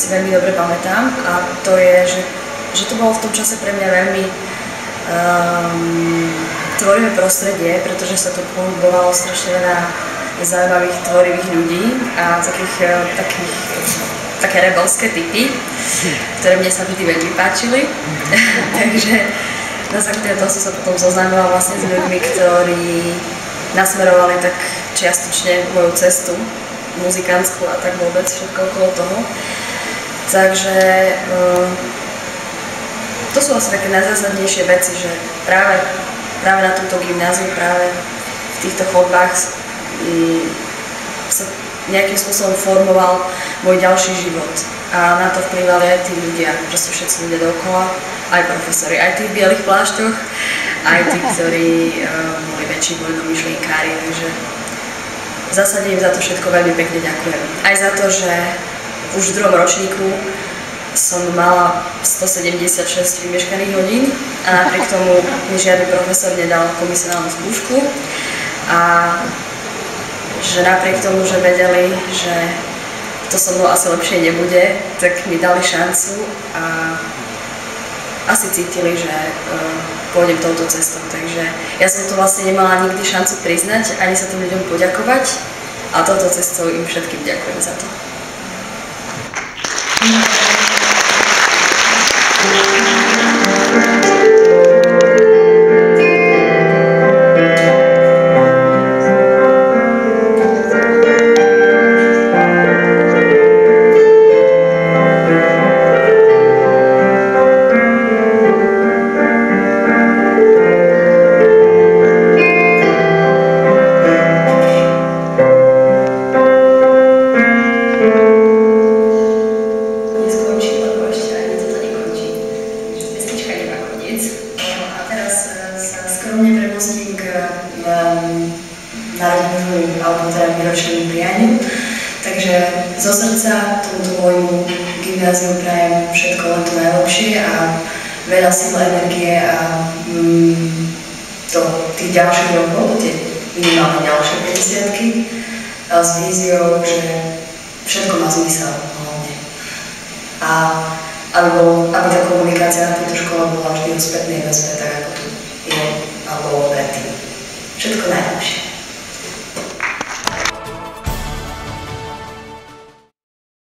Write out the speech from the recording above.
si veľmi dobre pamätám a to je, že to bolo v tom čase pre mňa veľmi tvorivé prostredie, pretože sa tu pohybovalo strašne veľa zaujímavých, tvorivých ľudí a také rebelské typy, ktoré mne sa vždy veľmi páčili. Takže na základe toho som sa potom zoznámila vlastne s ľuďmi, ktorí nasmerovali tak čiastočne moju cestu muzikantskú a tak vôbec všetko okolo toho. Takže to sú asi také najzásadnejšie veci, že práve na tomto gymnáziu, práve v týchto chodbách sa nejakým spôsobom formoval môj ďalší život. A na to vplyvali aj tí ľudia, že sú všetci ľudia dookola, aj profesori, aj tí v bielých plášťoch, aj tí, ktorí boli väčší voľnomyšlienkári, takže v zásade im za to všetko veľmi pekne ďakujem. Aj za to, že už v druhom ročníku som mala 176 vymeškaných hodín a napriek tomu mi žiadny profesor nedal komisionálnu skúšku a že napriek tomu, že vedeli, že to so mnou asi lepšie nebude, tak mi dali šancu a asi cítili, že pôjdem touto cestou. Takže ja som to vlastne nemala nikdy šancu priznať, ani sa tým ľuďom poďakovať a touto cestou im všetkým ďakujem za to. Takže zo srdca tomuto môjmu gymnáziu prajem všetko len to najlepšie a veľa síl, energie a do tých ďalších rokov, tie minimálne ďalšie 50-ky a s víziou, že všetko má zmysel hlavne. A aby tá komunikácia na tejto škole bola vždy o spätnej väzbe, tak ako tu je a bolo predtým. Všetko najlepšie.